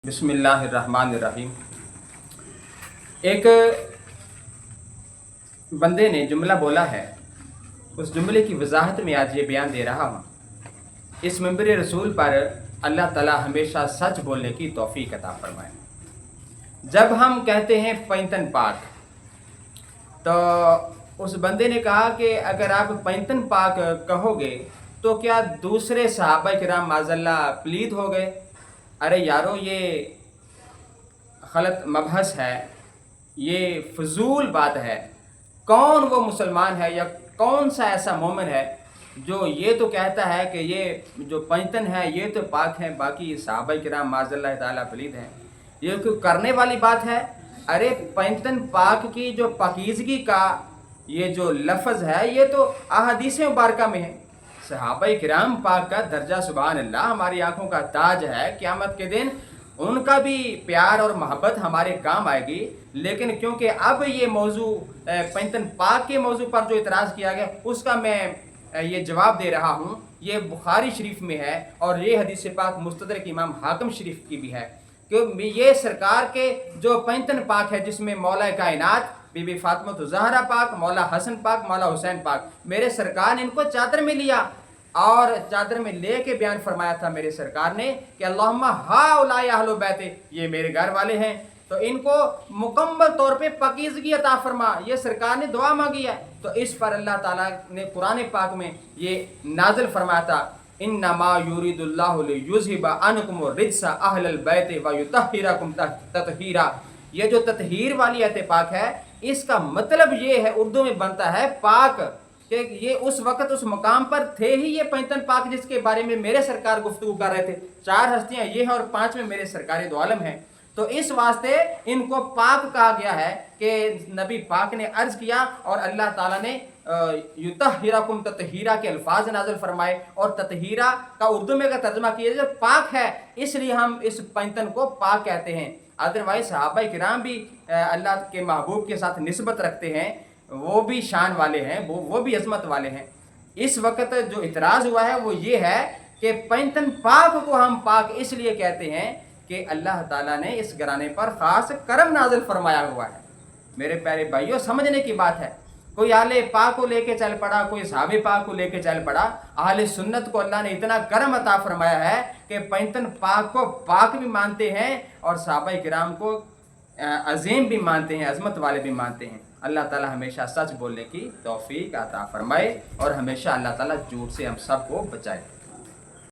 बिस्मिल्लाहिर्रहमानिर्रहीम। एक बंदे ने जुमला बोला है, उस जुमले की वजाहत में आज ये बयान दे रहा हूँ। इस मंबर रसूल पर अल्लाह ताला हमेशा सच बोलने की तौफीक अता फरमाए। जब हम कहते हैं पैंतन पाक, तो उस बंदे ने कहा कि अगर आप पैंतन पाक कहोगे तो क्या दूसरे सहाबा किराम माज़अल्लाह प्लीद हो गए? अरे यारो, ये गलत मबहस है, ये फजूल बात है। कौन वो मुसलमान है या कौन सा ऐसा मोमिन है जो ये तो कहता है कि ये जो पैंतन है ये तो पाक है, बाकी सहाबा किराम माज़अल्लाह ताला प्लीद हैं? ये कोई करने वाली बात है? अरे पैंतन पाक की जो पाकीज़गी का ये जो लफ्ज़ है ये तो अहादीस मुबारका में है। सहाबाए किराम पाक का दर्जा सुभान अल्लाह हमारी आंखों का ताज है। क़यामत के दिन उनका भी प्यार और मोहब्बत हमारे काम आएगी। लेकिन क्योंकि अब ये मौजू पैंतन पाक के मौजू पर जो इतराज़ किया गया उसका मैं ये जवाब दे रहा हूँ। ये बुखारी शरीफ में है और ये हदीस पाक मुस्तदरक इमाम हाकिम शरीफ की भी है कि ये सरकार के जो पैंतन पाक है जिसमें मौला कायनात बीबी फातिमा ज़हरा पाक, मौला हसन पाक, मौला हुसैन पाक, मेरे सरकार ने इनको चादर में लिया और चादर में ले के बयान फरमाया था मेरे सरकार ने कि अल्लाहुम्मा हाउलाई अहलु बैते, ये मेरे घर वाले हैं, तो इनको मुकम्मल तौर पे पाकीज़गी अता फरमा। ये सरकार ने दुआ मांगी है। तो इस पर अल्लाह ताला ने कुरान पाक में ये नाज़िल फरमाया था, इन्नमा युरिदुल्लाहु लियुज़हिबा अन्कुम रिज्सा अहलल बैति व युतहिरकुम तत्हीरा। ये जो तत्हीर वाली आयत पाक है इसका मतलब ये है, उर्दू में बनता है पाक, कि ये उस वक्त उस मकाम पर थे ही ये पैंतन पाक जिसके बारे में मेरे सरकार गुफ्तगू कर रहे थे। चार हस्तियां ये हैं और पांच में मेरे सरकार दो आलम हैं। तो इस वास्ते इनको पाक कहा गया है कि नबी पाक ने अर्ज किया और अल्लाह ताला ने युतहिरकुम तत्हीरा के अल्फाज नाज़िल फरमाए और तत्हीरा का उर्दू में का तर्जमा किया जब पाक है, इसलिए हम इस पैंतन को पाक कहते हैं। अदरवाइज सहाबा किराम भी अल्लाह के महबूब के साथ निस्बत रखते हैं, वो भी शान वाले हैं, वो भी अजमत वाले हैं। इस वक्त जो इतराज़ हुआ है वो ये है कि पैंतन पाक को हम पाक इसलिए कहते हैं कि अल्लाह ताला ने इस घराने पर ख़ास करम नाज़िल फरमाया हुआ है। मेरे प्यारे भाइयों, समझने की बात है। कोई आले पाक को लेके चल पड़ा, कोई सहाबे पाक को लेके चल पड़ा। अहले सुन्नत को अल्लाह ने इतना करम अता फरमाया है कि पैंतन पाक को पाक भी मानते हैं और सहाबा किराम को अजीम भी मानते हैं, अजमत वाले भी मानते हैं। अल्लाह ताला हमेशा सच बोलने की तौफीक अता फरमाए और हमेशा अल्लाह ताला झूठ से हम सबको बचाए।